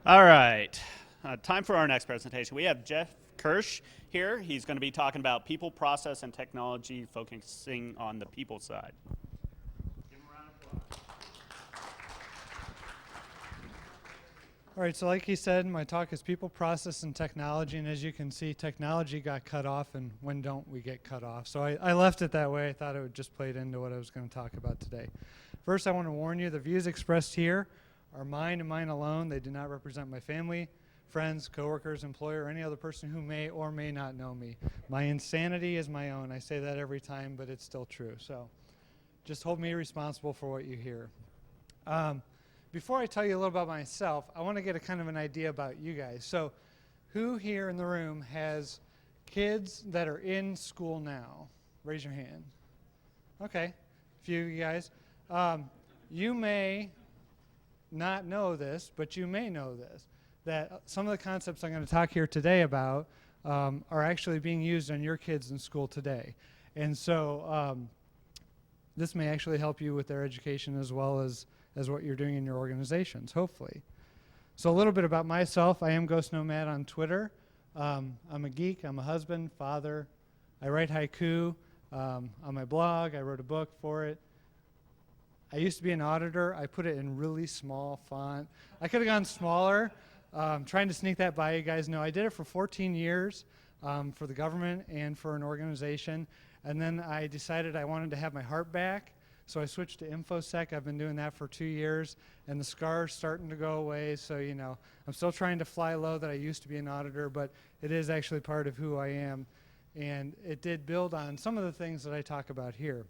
All right, time for our next presentation. We have Jeff Kirsch here. He's going to be talking about people, process, and technology, focusing on the people side. Give him a round of applause. All right, so like he said, my talk is people, process, and technology. And as you can see, technology got cut off, and when don't we get cut off? So I left it that way. I thought it would just play it into what I was going to talk about today. First, I want to warn you, the views expressed here are mine and mine alone. They do not represent my family, friends, coworkers, employer, or any other person who may or may not know me. My insanity is my own. I say that every time, but it's still true. So just hold me responsible for what you hear. Before I tell you a little about myself, I want to get a kind of an idea about you guys. So who here in the room has kids that are in school now? Raise your hand. Okay, a few of you guys. You may not know this, but you may know this, that some of the concepts I'm going to talk here today about are actually being used on your kids in school today. And so this may actually help you with their education as well as what you're doing in your organizations, hopefully. So a little bit about myself. I am Ghost Nomad on Twitter. I'm a geek. I'm a husband, father. I write haiku on my blog. I wrote a book for it. I used to be an auditor. I put it in really small font. I could have gone smaller. Trying to sneak that by you guys. No, I did it for 14 years for the government and for an organization. And then I decided I wanted to have my heart back. So I switched to InfoSec. I've been doing that for 2 years, and the scar's starting to go away. So, you know, I'm still trying to fly low that I used to be an auditor, but it is actually part of who I am. And it did build on some of the things that I talk about here.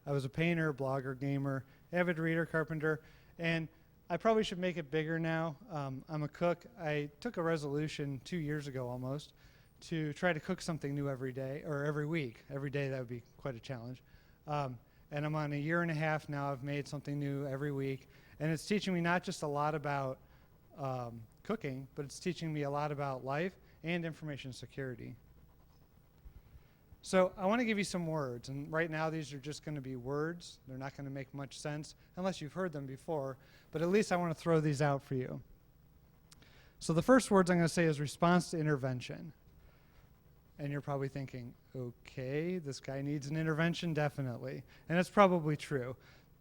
I was a painter, blogger, gamer, avid reader, carpenter, and I probably should make it bigger now. I'm a cook. I took a resolution 2 years ago almost to try to cook something new every day, or every week. Every day, that would be quite a challenge. And I'm on a year and a half now. I've made something new every week. And it's teaching me not just a lot about cooking, but it's teaching me a lot about life and information security. So I want to give you some words. And right now, these are just going to be words. They're not going to make much sense unless you've heard them before. But at least I want to throw these out for you. So the first words I'm going to say is response to intervention. And you're probably thinking, okay, this guy needs an intervention, definitely. And it's probably true.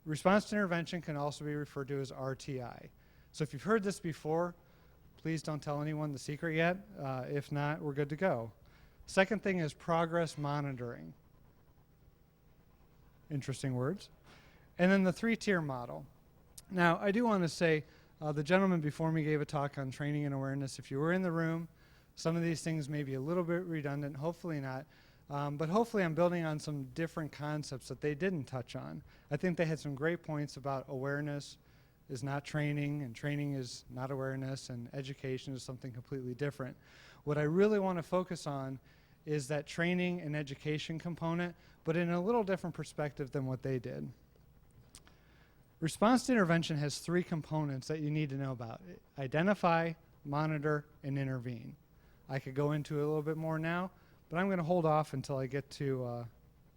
Response to intervention can also be referred to as RTI. So if you've heard this before, please don't tell anyone the secret yet. If not, we're good to go. Second thing is progress monitoring. Interesting words. And then the 3-tier model. Now, I do want to say, the gentleman before me gave a talk on training and awareness. If you were in the room, some of these things may be a little bit redundant, hopefully not. But hopefully I'm building on some different concepts that they didn't touch on. I think they had some great points about awareness is not training, and training is not awareness, and education is something completely different. What I really want to focus on is that training and education component, but in a little different perspective than what they did. Response to intervention has 3 components that you need to know about: identify, monitor, and intervene. I could go into it a little bit more now, but I'm going to hold off until I get to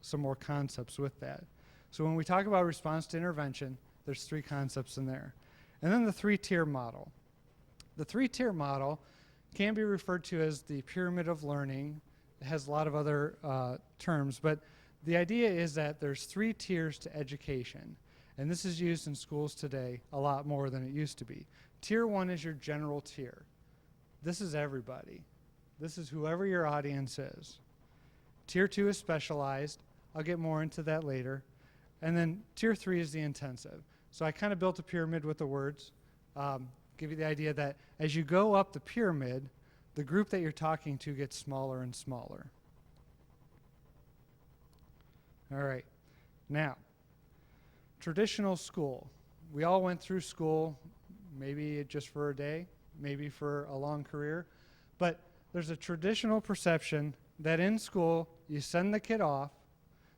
some more concepts with that. So when we talk about response to intervention, there's 3 concepts in there. And then the 3-tier model. The 3-tier model can be referred to as the pyramid of learning. It has a lot of other terms, but the idea is that there's 3 tiers to education. And this is used in schools today a lot more than it used to be. Tier 1 is your general tier. This is everybody. This is whoever your audience is. Tier 2 is specialized. I'll get more into that later. And then Tier 3 is the intensive. So I kind of built a pyramid with the words. Give you the idea that as you go up the pyramid, the group that you're talking to gets smaller and smaller. All right. Now, traditional school. We all went through school, maybe just for a day, maybe for a long career. But there's a traditional perception that in school, you send the kid off,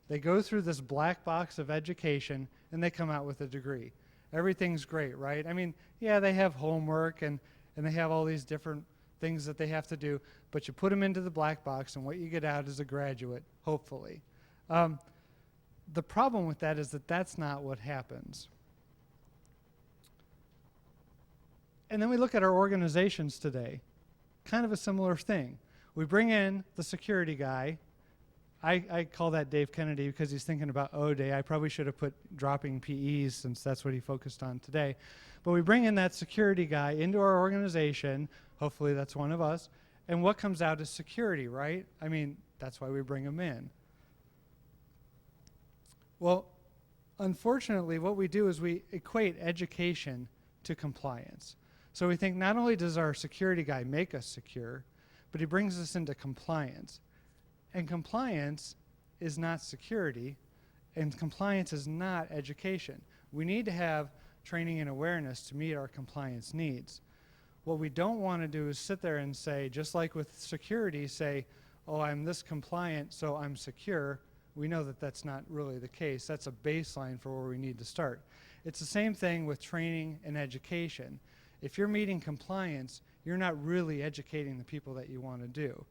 they go through this black box of education, and they come out with a degree. Everything's great, right? I mean, yeah, they have homework, and they have all these different things that they have to do, but you put them into the black box, and what you get out is a graduate, hopefully. The problem with that is that that's not what happens. And then we look at our organizations today, kind of a similar thing. We bring in the security guy. I call that Dave Kennedy because he's thinking about O-Day. I probably should have put dropping PEs since that's what he focused on today. But we bring in that security guy into our organization. Hopefully that's one of us. And what comes out is security, right? I mean, that's why we bring him in. Well, unfortunately, what we do is we equate education to compliance. So we think not only does our security guy make us secure, but he brings us into compliance. And compliance is not security, and compliance is not education. We need to have training and awareness to meet our compliance needs. What we don't want to do is sit there and say, just like with security, say, oh, I'm this compliant, so I'm secure. We know that that's not really the case. That's a baseline for where we need to start. It's the same thing with training and education. If you're meeting compliance, you're not really educating the people that you want to do.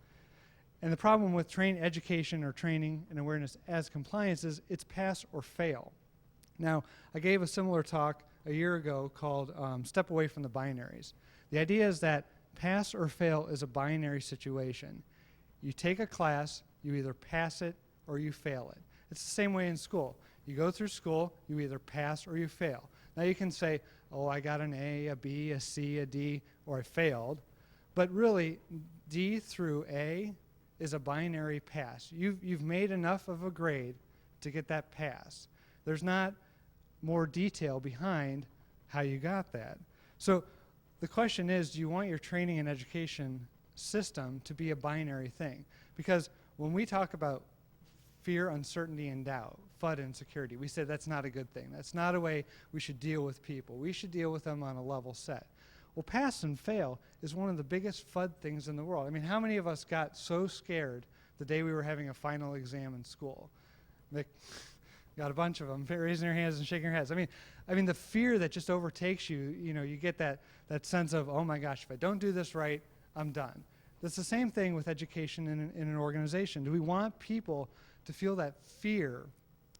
And the problem with education or training and awareness as compliance is it's pass or fail. Now, I gave a similar talk a year ago called Step Away from the Binaries. The idea is that pass or fail is a binary situation. You take a class, you either pass it or you fail it. It's the same way in school. You go through school, you either pass or you fail. Now you can say, oh, I got an A, a B, a C, a D, or I failed. But really, D through A is a binary pass. You've made enough of a grade to get that pass. There's not more detail behind how you got that. So the question is, do you want your training and education system to be a binary thing? Because when we talk about fear, uncertainty, and doubt, FUD and security, we say that's not a good thing. That's not a way we should deal with people. We should deal with them on a level set. Well, pass and fail is one of the biggest FUD things in the world. I mean, how many of us got so scared the day we were having a final exam in school? Got a bunch of them raising their hands and shaking their heads. I mean, the fear that just overtakes you, you get that sense of, oh my gosh, if I don't do this right, I'm done. That's the same thing with education in an organization. Do we want people to feel that fear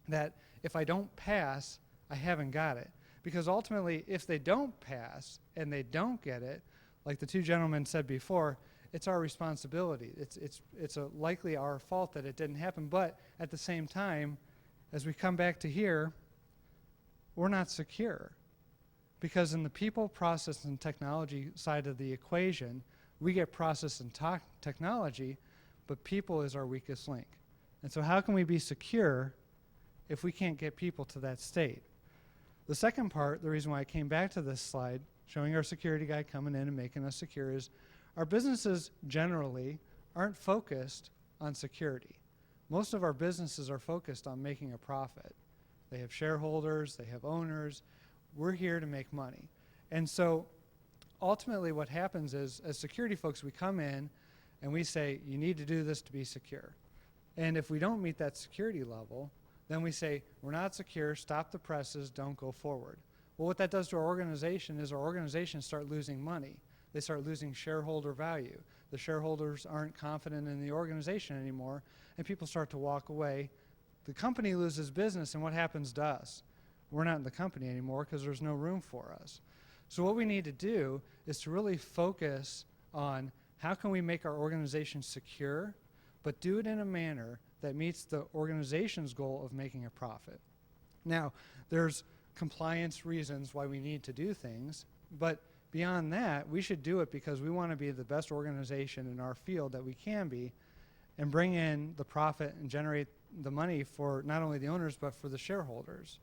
that if I don't pass, I haven't got it? Because ultimately, if they don't pass and they don't get it, like the two gentlemen said before, it's our responsibility. It's likely our fault that it didn't happen. But at the same time, as we come back to here, we're not secure. Because in the people, process, and technology side of the equation, we get process and technology, but people is our weakest link. And so how can we be secure if we can't get people to that state? The second part, the reason why I came back to this slide, showing our security guy coming in and making us secure, is our businesses generally aren't focused on security. Most of our businesses are focused on making a profit. They have shareholders, they have owners. We're here to make money. And so ultimately what happens is, as security folks, we come in and we say, you need to do this to be secure. And if we don't meet that security level, then we say, we're not secure, stop the presses, don't go forward. Well, what that does to our organization is our organizations start losing money. They start losing shareholder value. The shareholders aren't confident in the organization anymore, and people start to walk away. The company loses business, and what happens to us? We're not in the company anymore because there's no room for us. So what we need to do is to really focus on how can we make our organization secure, but do it in a manner that meets the organization's goal of making a profit. Now, there's compliance reasons why we need to do things, but beyond that, we should do it because we want to be the best organization in our field that we can be and bring in the profit and generate the money for not only the owners, but for the shareholders.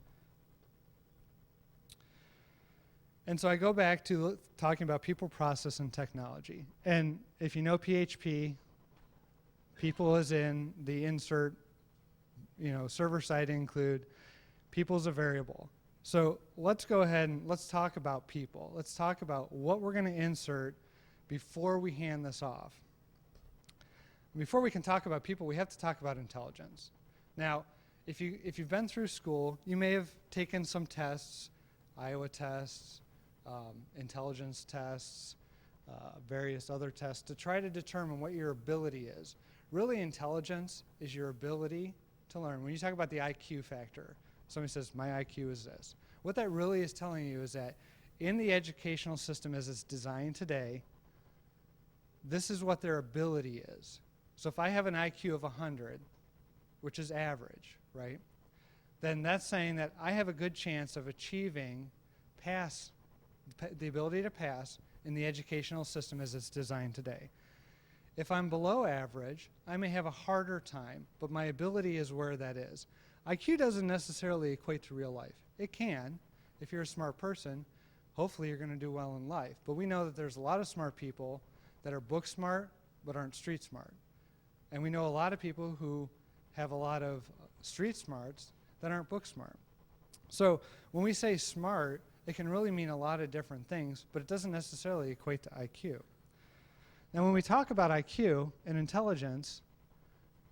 And so I go back to talking about people, process, and technology. And if you know PHP, people is in the insert, server side include, people is a variable. So let's go ahead and let's talk about people. Let's talk about what we're going to insert before we hand this off. Before we can talk about people, we have to talk about intelligence. Now, if you've been through school, you may have taken some tests, Iowa tests, intelligence tests, various other tests to try to determine what your ability is. Really, intelligence is your ability to learn. When you talk about the IQ factor, somebody says, my IQ is this. What that really is telling you is that in the educational system as it's designed today, this is what their ability is. So if I have an IQ of 100, which is average, right, then that's saying that I have a good chance of achieving the ability to pass in the educational system as it's designed today. If I'm below average, I may have a harder time, but my ability is where that is. IQ doesn't necessarily equate to real life. It can. If you're a smart person, hopefully you're going to do well in life. But we know that there's a lot of smart people that are book smart but aren't street smart. And we know a lot of people who have a lot of street smarts that aren't book smart. So when we say smart, it can really mean a lot of different things, but it doesn't necessarily equate to IQ. Now when we talk about IQ and intelligence,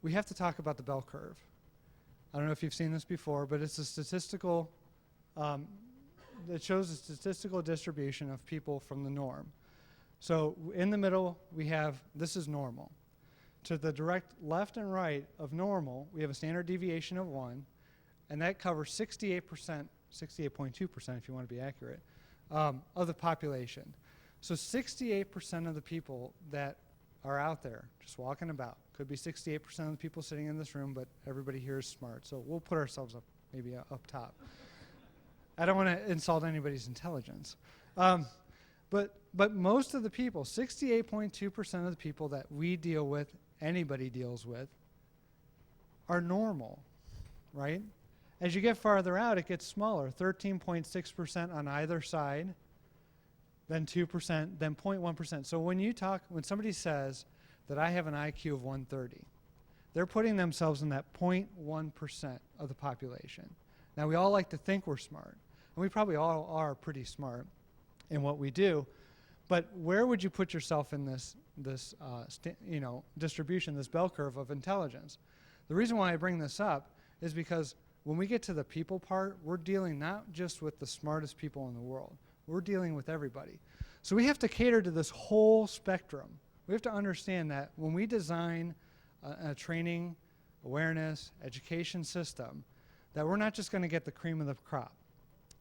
we have to talk about the bell curve. I don't know if you've seen this before, but it's a statistical, it shows a statistical distribution of people from the norm. So in the middle, we have, this is normal. To the direct left and right of normal, we have a standard deviation of 1, and that covers 68%, 68.2% if you want to be accurate, of the population. So 68% of the people that are out there just walking about, could be 68% of the people sitting in this room, but everybody here is smart, so we'll put ourselves up, maybe up top. I don't want to insult anybody's intelligence. But most of the people, 68.2% of the people that we deal with, anybody deals with, are normal, right? As you get farther out, it gets smaller, 13.6% on either side, then 2%, then 0.1%. So when somebody says that I have an IQ of 130, they're putting themselves in that 0.1% of the population. Now, we all like to think we're smart, and we probably all are pretty smart in what we do, but where would you put yourself in this distribution, this bell curve of intelligence? The reason why I bring this up is because when we get to the people part, we're dealing not just with the smartest people in the world. We're dealing with everybody. So we have to cater to this whole spectrum. We have to understand that when we design a training, awareness, education system, that we're not just going to get the cream of the crop,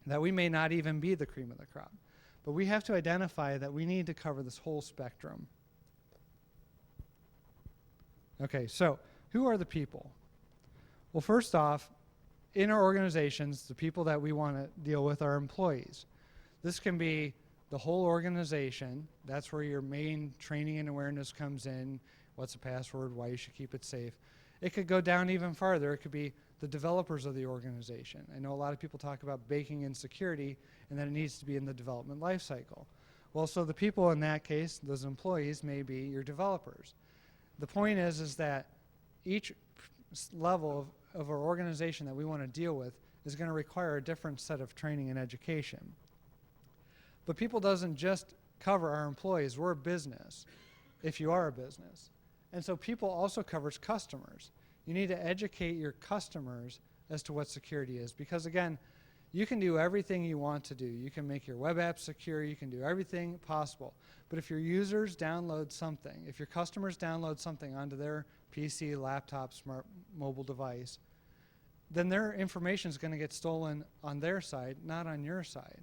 that we may not even be the cream of the crop. But we have to identify that we need to cover this whole spectrum. Okay, so who are the people? Well, first off, in our organizations, the people that we want to deal with are employees. This can be the whole organization. That's where your main training and awareness comes in. What's the password? Why you should keep it safe. It could go down even farther. It could be the developers of the organization. I know a lot of people talk about baking in security and that it needs to be in the development life cycle. Well, so the people in that case, those employees, may be your developers. The point is that each level of our organization that we want to deal with is going to require a different set of training and education. But people doesn't just cover our employees. We're a business, if you are a business. And so people also covers customers. You need to educate your customers as to what security is. Because again, you can do everything you want to do. You can make your web app secure. You can do everything possible. But if your users download something, if your customers download something onto their PC, laptop, smart mobile device, then their information is going to get stolen on their side, not on your side.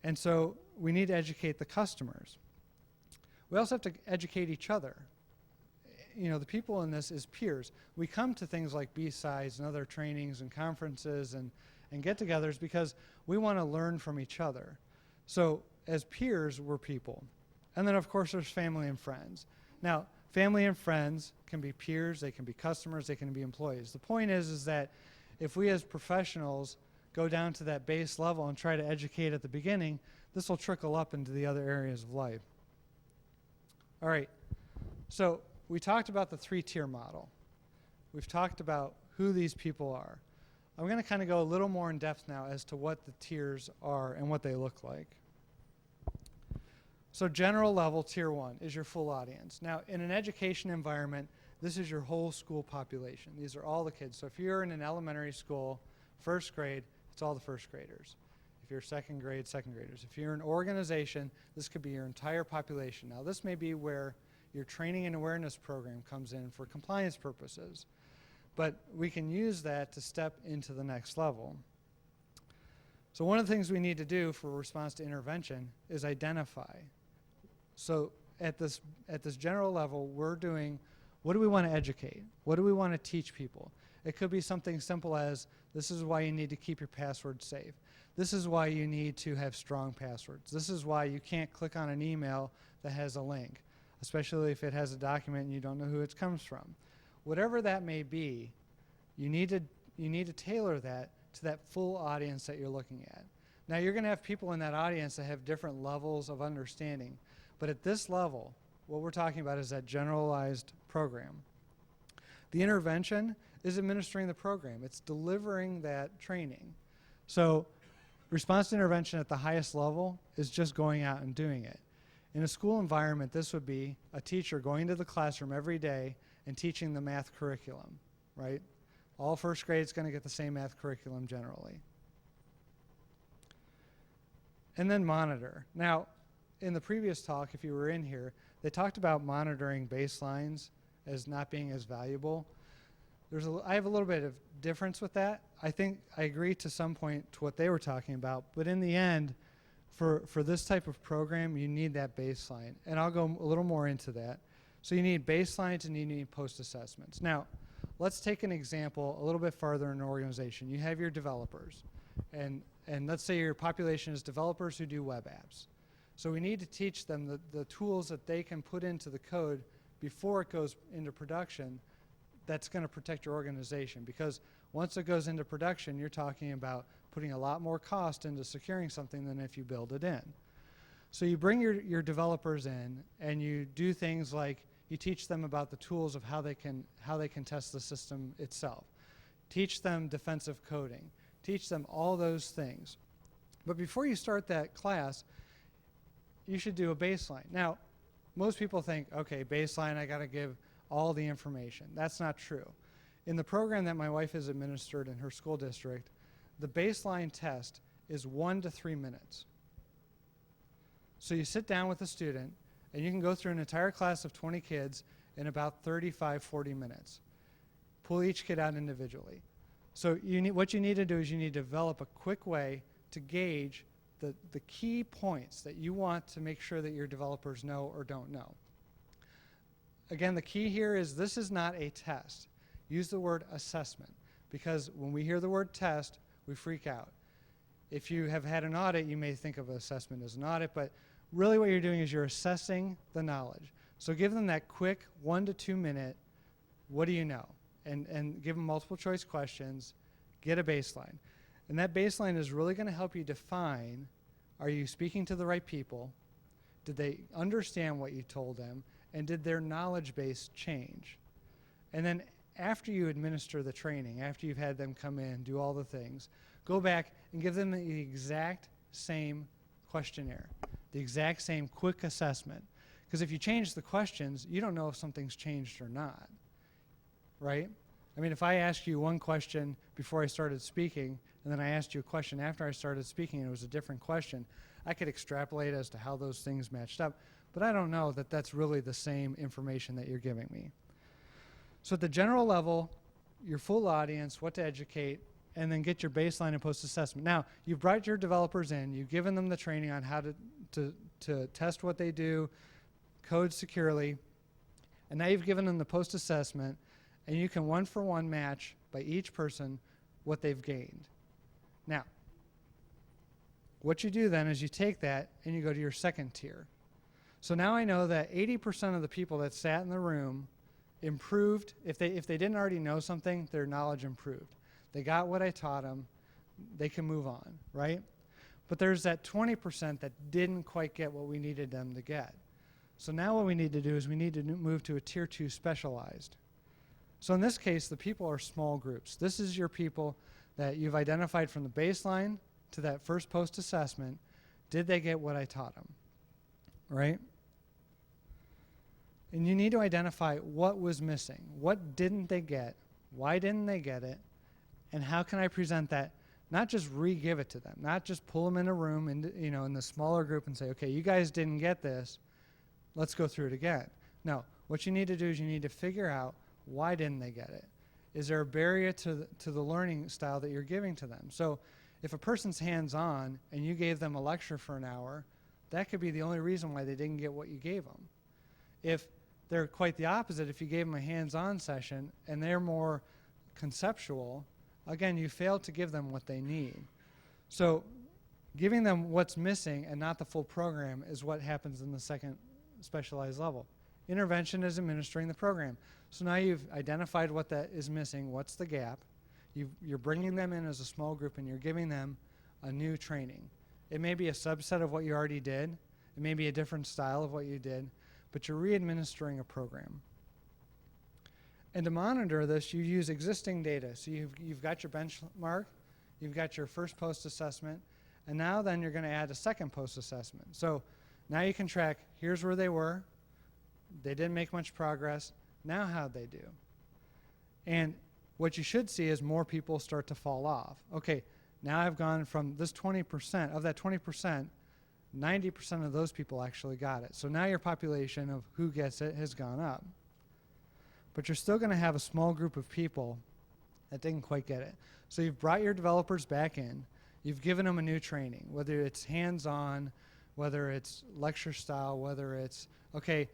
And so we need to educate the customers. We also have to educate each other. You know, the people in this is peers. We come to things like bSides and other trainings and conferences and get-togethers because we want to learn from each other. So as peers, we're people. And then, of course, there's family and friends. Now, family and friends can be peers, they can be customers, they can be employees. The point is that if we as professionals go down to that base level and try to educate at the beginning, this will trickle up into the other areas of life. All right, so we talked about the 3-tier model. We've talked about who these people are. I'm going to kind of go a little more in depth now as to what the tiers are and what they look like. So general level, tier 1, is your full audience. Now, in an education environment, this is your whole school population. These are all the kids. So if you're in an elementary school, first grade, it's all the first graders. If you're second grade, second graders. If you're an organization, this could be your entire population. Now, this may be where your training and awareness program comes in for compliance purposes. But we can use that to step into the next level. So one of the things we need to do for response to intervention is identify. So at this general level, we're doing, what do we want to educate? What do we want to teach people? It could be something simple as, this is why you need to keep your passwords safe. This is why you need to have strong passwords. This is why you can't click on an email that has a link, especially if it has a document and you don't know who it comes from. Whatever that may be, you need to tailor that to that full audience that you're looking at. Now, you're going to have people in that audience that have different levels of understanding, but at this level, what we're talking about is that generalized program. The intervention is administering the program. It's delivering that training. So response to intervention at the highest level is just going out and doing it. In a school environment, this would be a teacher going to the classroom every day and teaching the math curriculum, right? All first grade is going to get the same math curriculum generally. And then monitor. Now, in the previous talk, if you were in here, they talked about monitoring baselines as not being as valuable. I have a little bit of difference with that. I think I agree to some point to what they were talking about, but in the end, for this type of program, you need that baseline. And I'll go a little more into that. So you need baselines and you need post-assessments. Now, let's take an example a little bit farther in an organization. You have your developers, and let's say your population is developers who do web apps. So we need to teach them the tools that they can put into the code before it goes into production that's going to protect your organization. Because once it goes into production, you're talking about putting a lot more cost into securing something than if you build it in. So you bring your developers in and you do things like you teach them about the tools of how they can test the system itself. Teach them defensive coding. Teach them all those things. But before you start that class, you should do a baseline. Now, most people think, okay, baseline, I got to give all the information. That's not true. In the program that my wife has administered in her school district, the baseline test is 1 to 3 minutes. So you sit down with a student, and you can go through an entire class of 20 kids in about 35, 40 minutes. Pull each kid out individually. So what you need to do is you need to develop a quick way to gauge the key points that you want to make sure that your developers know or don't know. Again, the key here is this is not a test. Use the word assessment, because when we hear the word test, we freak out. If you have had an audit, you may think of assessment as an audit, but really what you're doing is you're assessing the knowledge. So give them that quick 1 to 2 minute, what do you know? And give them multiple choice questions, get a baseline. And that baseline is really going to help you define, are you speaking to the right people? Did they understand what you told them? And did their knowledge base change? And then after you administer the training, after you've had them come in, do all the things, go back and give them the exact same questionnaire, the exact same quick assessment. Because if you change the questions, you don't know if something's changed or not, right? I mean, if I asked you one question before I started speaking, and then I asked you a question after I started speaking, and it was a different question, I could extrapolate as to how those things matched up, but I don't know that that's really the same information that you're giving me. So at the general level, your full audience, what to educate, and then get your baseline and post-assessment. Now, you've brought your developers in, you've given them the training on how to test what they do, code securely, and now you've given them the post-assessment, and you can one-for-one match by each person what they've gained. Now, what you do then is you take that and you go to your second tier. So now I know that 80% of the people that sat in the room improved. If they didn't already know something, their knowledge improved. They got what I taught them. They can move on, right? But there's that 20% that didn't quite get what we needed them to get. So now what we need to do is we need to move to a tier 2 specialized. So in this case, the people are small groups. This is your people that you've identified from the baseline to that first post-assessment. Did they get what I taught them, right? And you need to identify what was missing. What didn't they get? Why didn't they get it? And how can I present that? Not just re-give it to them, not just pull them in a room and, in the smaller group and say, okay, you guys didn't get this. Let's go through it again. No, what you need to do is you need to figure out why didn't they get it? Is there a barrier to the learning style that you're giving to them? So If a person's hands-on and you gave them a lecture for an hour, that could be the only reason why they didn't get what you gave them. If they're quite the opposite, if you gave them a hands-on session and they're more conceptual, again, you failed to give them what they need. So giving them what's missing and not the full program is what happens in the second specialized level. Intervention is administering the program. So now you've identified what that is missing, what's the gap. You're bringing them in as a small group and you're giving them a new training. It may be a subset of what you already did. It may be a different style of what you did, but you're re-administering a program. And to monitor this, you use existing data. So you've got your benchmark, you've got your first post-assessment, and now then you're going to add a second post-assessment. So now you can track, here's where they were, they didn't make much progress, now how'd they do? And what you should see is more people start to fall off. Okay, now I've gone from this 20%, of that 20%, 90% of those people actually got it. So now your population of who gets it has gone up. But you're still going to have a small group of people that didn't quite get it. So you've brought your developers back in. You've given them a new training, whether it's hands-on, whether it's lecture style, whether it's, okay,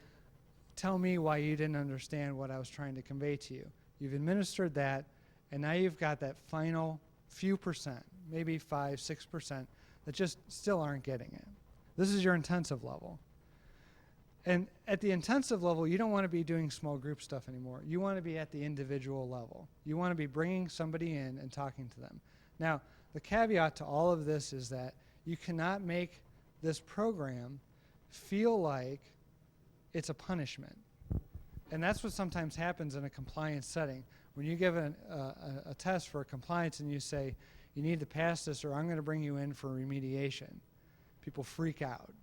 tell me why you didn't understand what I was trying to convey to you. You've administered that, and now you've got that final few percent, maybe 5, 6%, that just still aren't getting it. This is your intensive level. And at the intensive level, you don't want to be doing small group stuff anymore. You want to be at the individual level. You want to be bringing somebody in and talking to them. Now, the caveat to all of this is that you cannot make this program feel like it's a punishment. And that's what sometimes happens in a compliance setting. When you give a test for compliance and you say, you need to pass this or I'm going to bring you in for remediation, people freak out.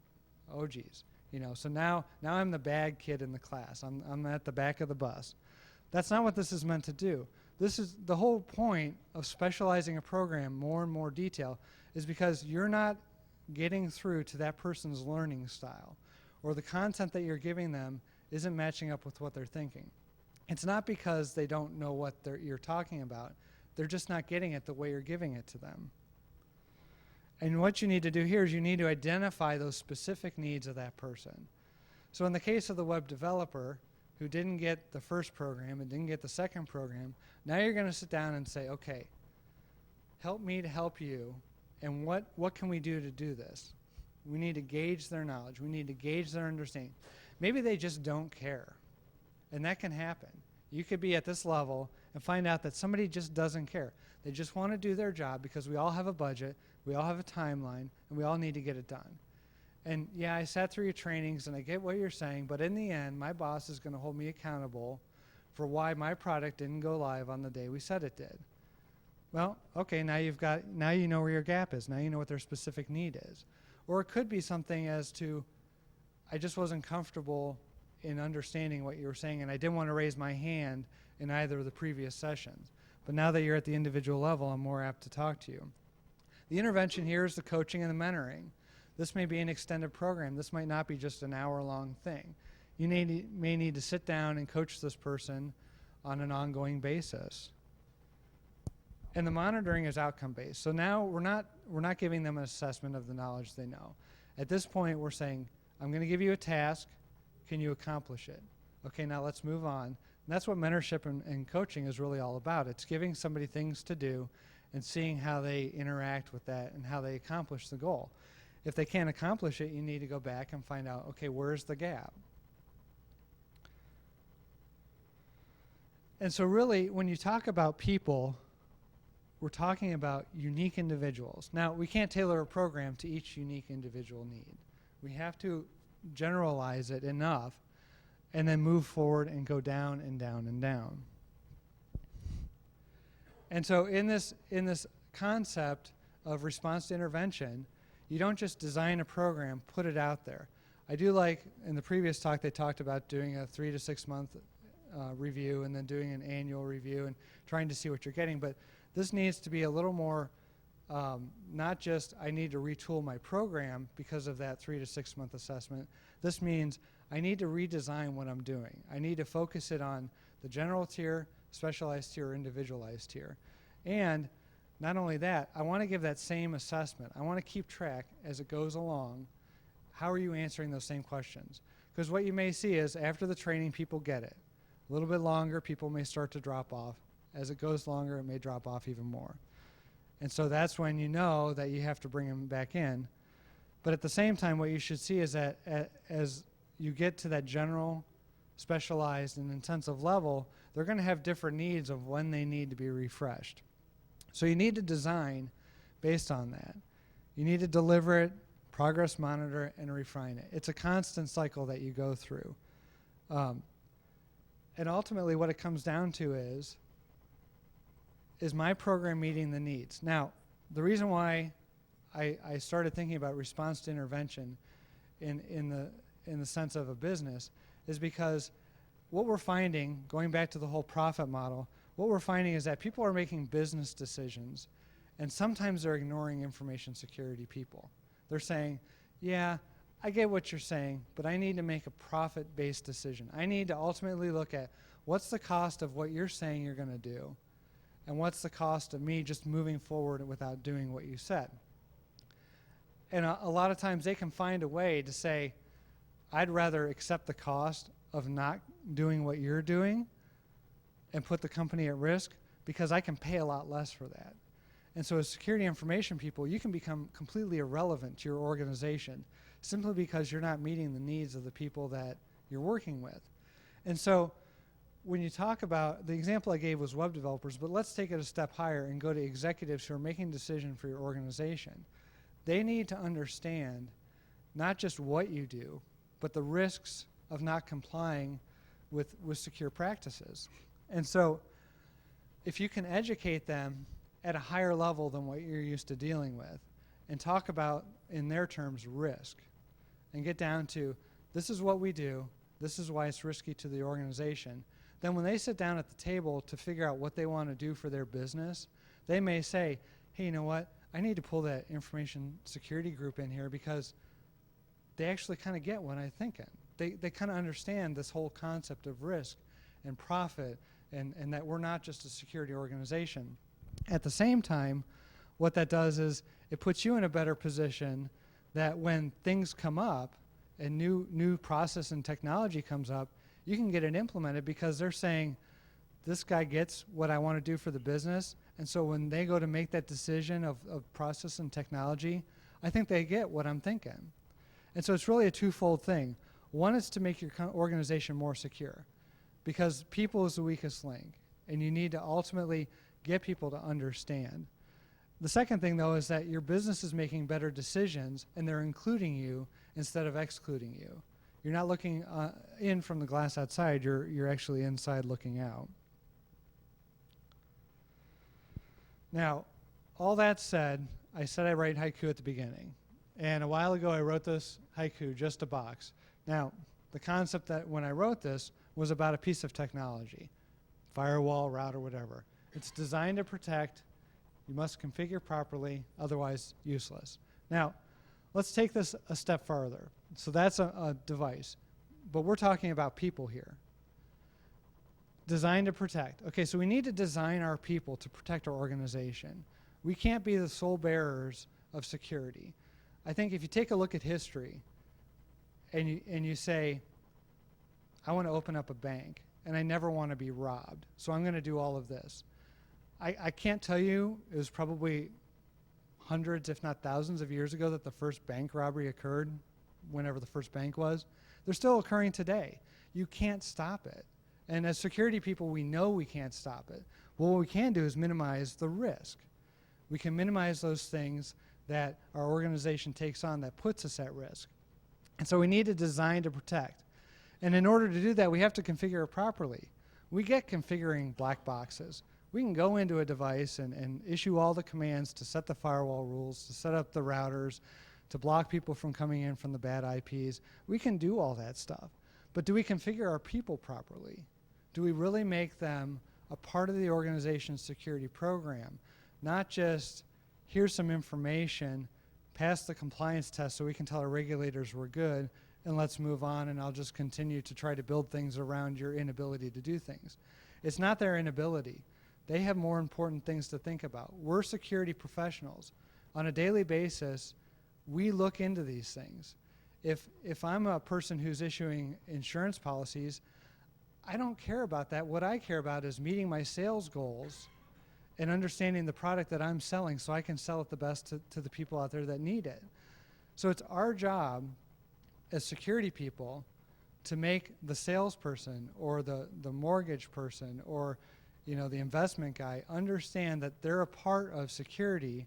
Oh, geez. You know, so now I'm the bad kid in the class. I'm at the back of the bus. That's not what this is meant to do. This is the whole point of specializing a program more and more detail is because you're not getting through to that person's learning style, or the content that you're giving them isn't matching up with what they're thinking. It's not because they don't know what you're talking about. They're just not getting it the way you're giving it to them. And what you need to do here is you need to identify those specific needs of that person. So in the case of the web developer who didn't get the first program and didn't get the second program, now you're going to sit down and say, okay, help me to help you, and what can we do to do this? We need to gauge their knowledge. We need to gauge their understanding. Maybe they just don't care, and that can happen. You could be at this level and find out that somebody just doesn't care. They just want to do their job because we all have a budget, we all have a timeline, and we all need to get it done. And yeah, I sat through your trainings and I get what you're saying, but in the end, my boss is going to hold me accountable for why my product didn't go live on the day we said it did. Well, okay, now you know where your gap is. Now you know what their specific need is. Or it could be something as to, I just wasn't comfortable in understanding what you were saying, and I didn't want to raise my hand in either of the previous sessions. But now that you're at the individual level, I'm more apt to talk to you. The intervention here is the coaching and the mentoring. This may be an extended program. This might not be just an hour-long thing. You may need to sit down and coach this person on an ongoing basis. And the monitoring is outcome-based. So now we're not giving them an assessment of the knowledge they know. At this point, we're saying, I'm going to give you a task. Can you accomplish it? Okay, now let's move on. And that's what mentorship and coaching is really all about. It's giving somebody things to do and seeing how they interact with that and how they accomplish the goal. If they can't accomplish it, you need to go back and find out, okay, where's the gap? And so really, when you talk about people, we're talking about unique individuals. Now, we can't tailor a program to each unique individual need. We have to generalize it enough and then move forward and go down and down and down. And so in this concept of response to intervention, you don't just design a program, put it out there. I do like, in the previous talk, they talked about doing a 3 to 6 month review and then doing an annual review and trying to see what you're getting. But this needs to be a little more, not just I need to retool my program because of that 3 to 6 month assessment. This means I need to redesign what I'm doing. I need to focus it on the general tier, specialized tier, or individualized tier. And Not only that, I want to give that same assessment. I want to keep track as it goes along. How are you answering those same questions? Because what you may see is after the training, people get it. A little bit longer, people may start to drop off. As it goes longer, it may drop off even more. And so that's when you know that you have to bring them back in. But at the same time, what you should see is that as you get to that general, specialized, and intensive level, they're going to have different needs of when they need to be refreshed. So you need to design based on that. You need to deliver it, progress monitor it, and refine it. It's a constant cycle that you go through. And ultimately what it comes down to is my program meeting the needs? Now, the reason why I started thinking about response to intervention in the sense of a business is because what we're finding, going back to the whole profit model, what we're finding is that people are making business decisions, and sometimes they're ignoring information security people. They're saying, yeah, I get what you're saying, but I need to make a profit-based decision. I need to ultimately look at what's the cost of what you're saying you're going to do, and what's the cost of me just moving forward without doing what you said. And a lot of times they can find a way to say, I'd rather accept the cost of not doing what you're doing and put the company at risk because I can pay a lot less for that. And so as security information people, you can become completely irrelevant to your organization simply because you're not meeting the needs of the people that you're working with. And so when you talk about, the example I gave was web developers, but let's take it a step higher and go to executives who are making decisions for your organization. They need to understand not just what you do, but the risks of not complying with secure practices. And so if you can educate them at a higher level than what you're used to dealing with and talk about, in their terms, risk, and get down to this is what we do, this is why it's risky to the organization, then when they sit down at the table to figure out what they want to do for their business, they may say, hey, you know what, I need to pull that information security group in here because they actually kind of get what I'm thinking. They kind of understand this whole concept of risk and profit and that we're not just a security organization. At the same time, what that does is it puts you in a better position that when things come up and new process and technology comes up, you can get it implemented because they're saying, this guy gets what I want to do for the business. And so when they go to make that decision of process and technology, I think they get what I'm thinking. And so it's really a twofold thing. One is to make your organization more secure because people is the weakest link, and you need to ultimately get people to understand. The second thing, though, is that your business is making better decisions, and they're including you instead of excluding you. You're not looking in from the glass outside, you're actually inside looking out. Now, all that said, I said I write haiku at the beginning. And a while ago, I wrote this haiku, just a box. Now, the concept that when I wrote this was about a piece of technology, firewall, router, whatever. It's designed to protect. You must configure properly, otherwise useless. Now, let's take this a step farther. So that's a device. But we're talking about people here. Designed to protect. Okay, so we need to design our people to protect our organization. We can't be the sole bearers of security. I think if you take a look at history and you say, I want to open up a bank and I never want to be robbed, so I'm going to do all of this. I can't tell you, it was probably hundreds, if not thousands of years ago that the first bank robbery occurred, whenever the first bank was. They're still occurring today. You can't stop it. And as security people, we know we can't stop it. Well, what we can do is minimize the risk. We can minimize those things that our organization takes on that puts us at risk. And so we need to design to protect. And in order to do that, we have to configure it properly. We get configuring black boxes. We can go into a device and issue all the commands to set the firewall rules, to set up the routers, to block people from coming in from the bad IPs. We can do all that stuff. But do we configure our people properly? Do we really make them a part of the organization's security program? Not just, here's some information, pass the compliance test so we can tell our regulators we're good, and let's move on, and I'll just continue to try to build things around your inability to do things. It's not their inability. They have more important things to think about. We're security professionals. On a daily basis, we look into these things. If I'm a person who's issuing insurance policies, I don't care about that. What I care about is meeting my sales goals and understanding the product that I'm selling so I can sell it the best to the people out there that need it. So it's our job as security people to make the salesperson or the mortgage person or the investment guy understand that they're a part of security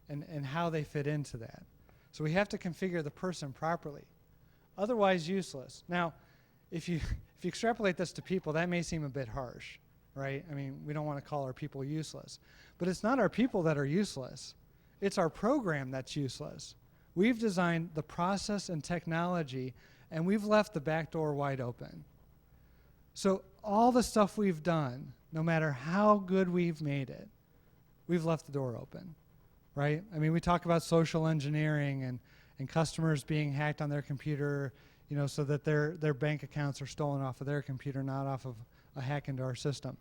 and how they fit into that. So we have to configure the person properly. Otherwise useless. Now, if you extrapolate this to people, that may seem a bit harsh, right? I mean, we don't want to call our people useless. But it's not our people that are useless. It's our program that's useless. We've designed the process and technology, and we've left the back door wide open. So all the stuff we've done, no matter how good we've made it, we've left the door open, right? I mean, we talk about social engineering and customers being hacked on their computer, so that their bank accounts are stolen off of their computer, not off of a hack into our system.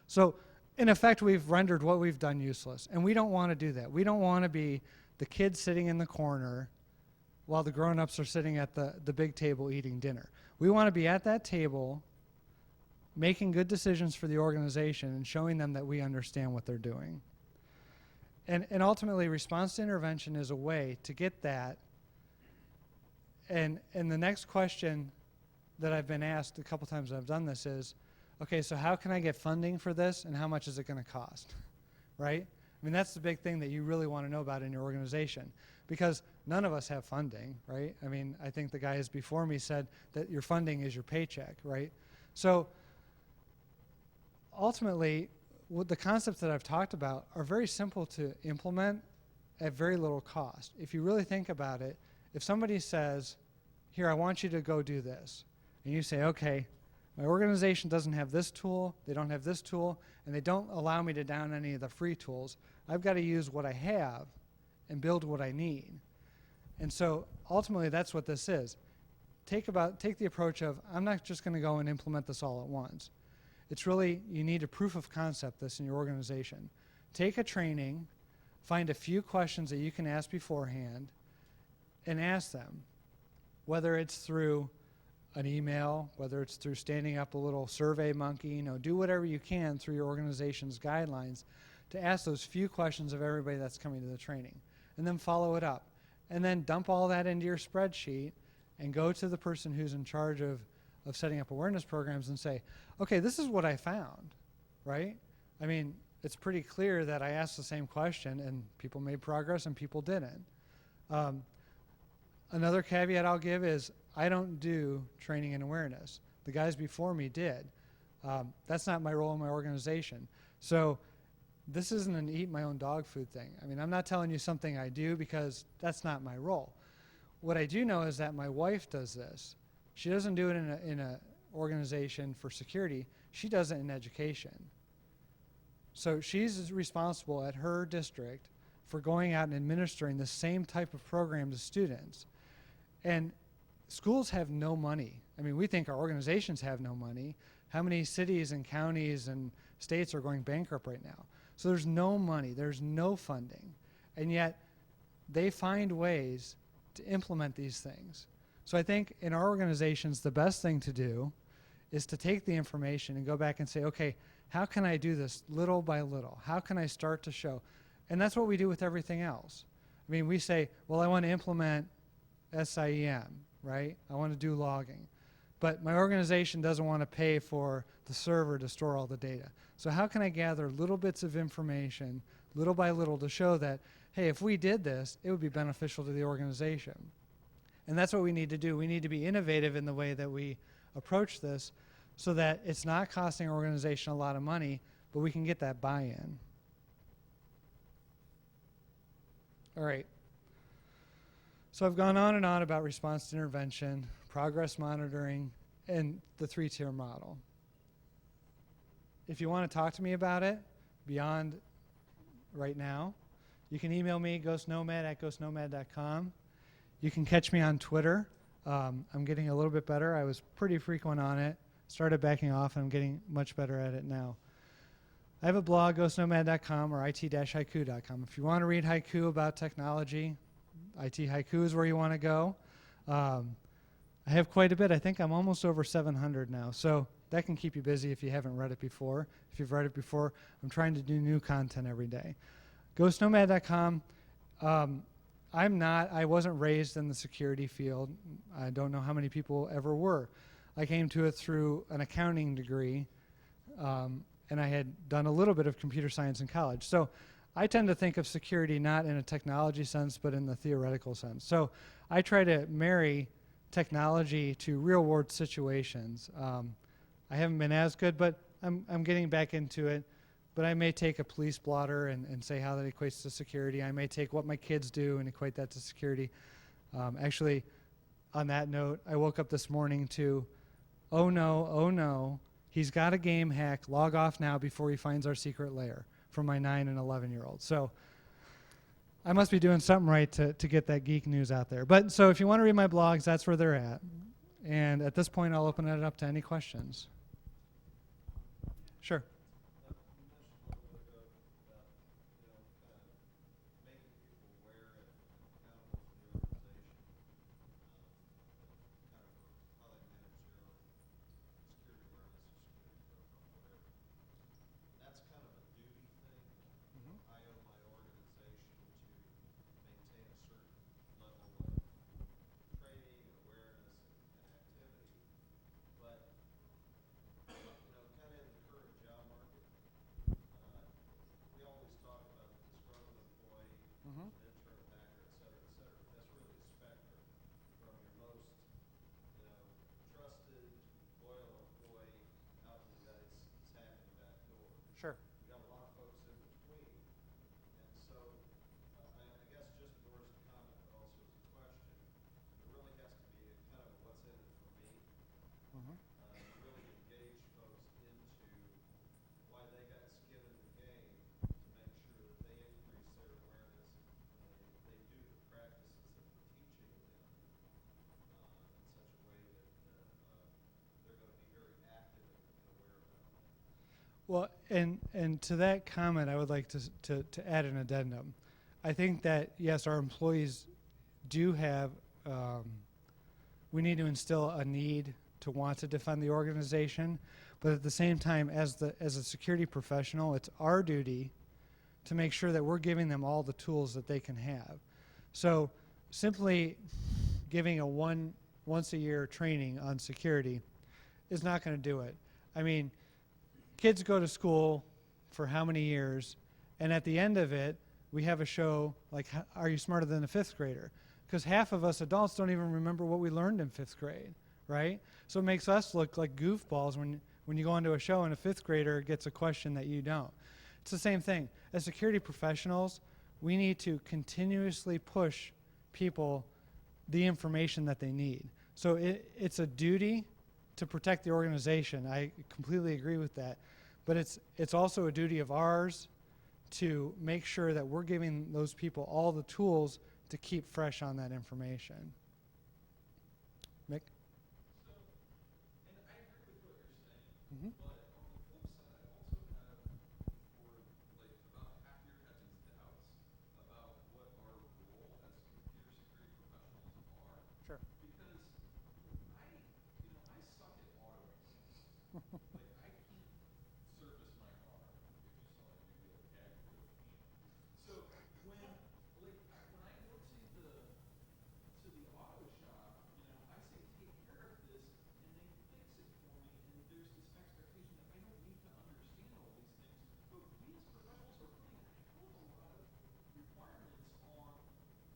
So in effect, we've rendered what we've done useless, and we don't want to do that. We don't want to be the kids sitting in the corner while the grown-ups are sitting at the big table eating dinner. We want to be at that table making good decisions for the organization and showing them that we understand what they're doing. And ultimately, response to intervention is a way to get that. And the next question that I've been asked a couple times I've done this is, okay, so how can I get funding for this, and how much is it going to cost, right? I mean, that's the big thing that you really want to know about in your organization, because none of us have funding, right? I mean, I think the guys before me said that your funding is your paycheck, right? So ultimately, the concepts that I've talked about are very simple to implement at very little cost. If you really think about it, if somebody says, here, I want you to go do this, and you say, okay, my organization doesn't have this tool, they don't have this tool, and they don't allow me to down any of the free tools, I've got to use what I have and build what I need. And so ultimately, that's what this is. Take the approach of, I'm not just going to go and implement this all at once. It's really, you need a proof of concept this in your organization. Take a training, find a few questions that you can ask beforehand, and ask them, whether it's through an email, whether it's through standing up a little survey monkey, do whatever you can through your organization's guidelines to ask those few questions of everybody that's coming to the training, and then follow it up. And then dump all that into your spreadsheet and go to the person who's in charge of setting up awareness programs and say, okay, this is what I found, right? I mean, it's pretty clear that I asked the same question and people made progress and people didn't. Another caveat I'll give is I don't do training and awareness. The guys before me did. That's not my role in my organization. So this isn't an eat my own dog food thing. I mean, I'm not telling you something I do because that's not my role. What I do know is that my wife does this. She doesn't do it in a organization for security. She does it in education. So she's responsible at her district for going out and administering the same type of program to students. And schools have no money. I mean, we think our organizations have no money. How many cities and counties and states are going bankrupt right now? So there's no money, there's no funding. And yet they find ways to implement these things. So I think in our organizations, the best thing to do is to take the information and go back and say, okay, how can I do this little by little? How can I start to show? And that's what we do with everything else. I mean, we say, well, I want to implement SIEM, right? I want to do logging. But my organization doesn't want to pay for the server to store all the data. So how can I gather little bits of information, little by little, to show that, hey, if we did this, it would be beneficial to the organization? And that's what we need to do. We need to be innovative in the way that we approach this so that it's not costing our organization a lot of money, but we can get that buy-in. All right. So I've gone on and on about response to intervention, progress monitoring, and the 3-tier model. If you want to talk to me about it beyond right now, you can email me, ghostnomad@ghostnomad.com. You can catch me on Twitter. I'm getting a little bit better. I was pretty frequent on it. Started backing off, and I'm getting much better at it now. I have a blog, ghostnomad.com or it-haiku.com. If you want to read haiku about technology, IT Haiku is where you want to go. I have quite a bit. I think I'm almost over 700 now. So that can keep you busy if you haven't read it before. If you've read it before, I'm trying to do new content every day. Ghostnomad.com. I wasn't raised in the security field. I don't know how many people ever were. I came to it through an accounting degree, and I had done a little bit of computer science in college. So I tend to think of security not in a technology sense, but in the theoretical sense. So I try to marry technology to real-world situations. I haven't been as good, but I'm getting back into it. But I may take a police blotter and say how that equates to security. I may take what my kids do and equate that to security. Actually, on that note, I woke up this morning to, oh no, he's got a game hack. Log off now before he finds our secret lair, from my 9 and 11-year-old. So I must be doing something right to get that geek news out there. But so if you want to read my blogs, that's where they're at. And at this point, I'll open it up to any questions. Sure. Sure. Well, and to that comment, I would like to add an addendum. I think that, yes, our employees do have, we need to instill a need to want to defend the organization, but at the same time, as a security professional, it's our duty to make sure that we're giving them all the tools that they can have. So simply giving a once a year training on security is not going to do it. I mean, kids go to school for how many years, and at the end of it, we have a show like, Are You Smarter Than a Fifth Grader? Because half of us adults don't even remember what we learned in fifth grade, right? So it makes us look like goofballs when you go onto a show and a fifth grader gets a question that you don't. It's the same thing. As security professionals, we need to continuously push people the information that they need. So it's a duty to protect the organization. I completely agree with that. But it's also a duty of ours to make sure that we're giving those people all the tools to keep fresh on that information. Mick? So, and I agree with what you're saying, Mm-hmm. but on the flip side, I also have, for like about half your head these doubts about what our role as computer security professionals are. Sure. Because I suck at auto exams. Like I can't service my car. If you saw it, you'd be like, yeah, you really can't. So when I go to the auto shop, I say take care of this, and they fix it for me, and there's this expectation that I don't need to understand all these things. But we as professionals are putting a hell of a lot of requirements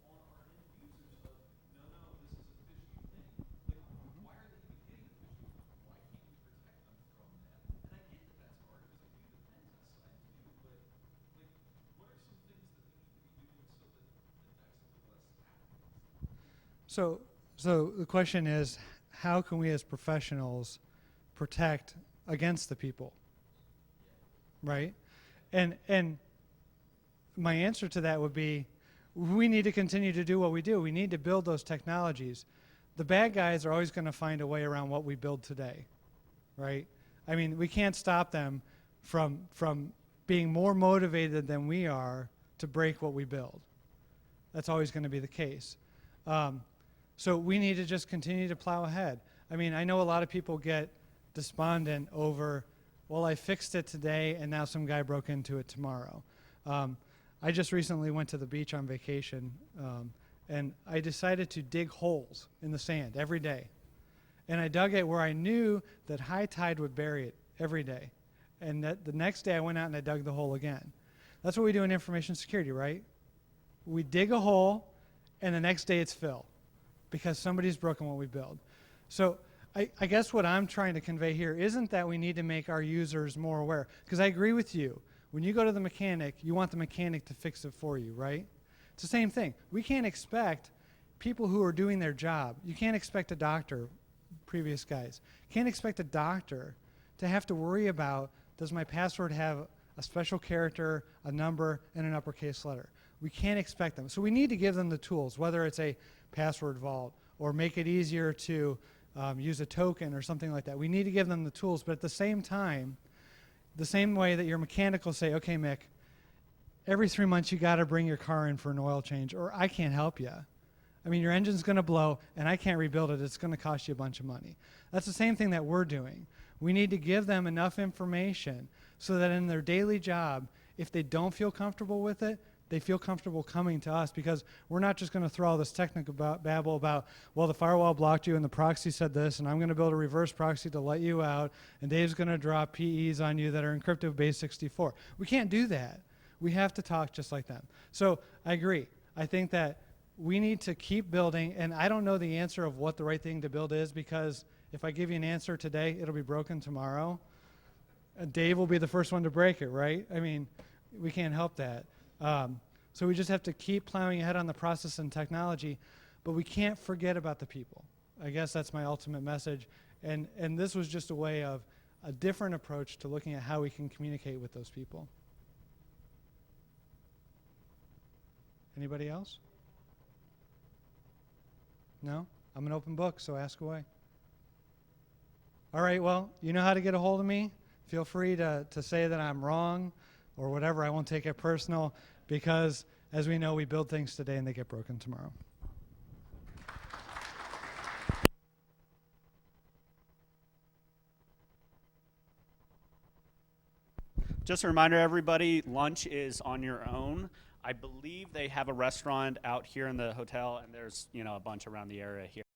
on our end users of no, this is a fishy thing. Like, why are they even getting the fishy stuff? Why can't we protect them from that? And I get that that's hard because I do the pen test side too, but like, what are some things that we need to be doing so that that's a little less happening? So the question is, how can we as professionals protect against the people, right? And my answer to that would be, we need to continue to do what we do. We need to build those technologies. The bad guys are always going to find a way around what we build today, right? I mean, we can't stop them from being more motivated than we are to break what we build. That's always going to be the case. So we need to just continue to plow ahead. I mean, I know a lot of people get despondent over, well, I fixed it today and now some guy broke into it tomorrow. I just recently went to the beach on vacation, and I decided to dig holes in the sand every day. And I dug it where I knew that high tide would bury it every day. And that the next day I went out and I dug the hole again. That's what we do in information security, right? We dig a hole, and the next day it's fill because somebody's broken what we build. So I guess what I'm trying to convey here isn't that we need to make our users more aware, because I agree with you. When you go to the mechanic, you want the mechanic to fix it for you, right? It's the same thing. We can't expect people who are doing their job. You can't expect a doctor, previous guys, can't expect a doctor to have to worry about, does my password have a special character, a number, and an uppercase letter? We can't expect them. So we need to give them the tools, whether it's a password vault or make it easier to use a token or something like that. We need to give them the tools, but at the same time, the same way that your mechanic will say, okay, Mick, every 3 months you got to bring your car in for an oil change, or I can't help you. I mean, your engine's going to blow, and I can't rebuild it. It's going to cost you a bunch of money. That's the same thing that we're doing. We need to give them enough information so that in their daily job, if they don't feel comfortable with it, they feel comfortable coming to us, because we're not just going to throw all this technical babble about, well, the firewall blocked you and the proxy said this, and I'm going to build a reverse proxy to let you out, and Dave's going to drop PEs on you that are encrypted with base64. We can't do that. We have to talk just like them. So I agree. I think that we need to keep building, and I don't know the answer of what the right thing to build is, because if I give you an answer today, it'll be broken tomorrow. Dave will be the first one to break it, right? I mean, we can't help that. So we just have to keep plowing ahead on the process and technology, but we can't forget about the people. I guess that's my ultimate message. And this was just a way of a different approach to looking at how we can communicate with those people. Anybody else? No? I'm an open book, so ask away. All right, well, you know how to get a hold of me. Feel free to say that I'm wrong or whatever. I won't take it personal, because as we know, we build things today and they get broken tomorrow. Just a reminder, everybody, lunch is on your own. I believe they have a restaurant out here in the hotel, and there's, a bunch around the area here.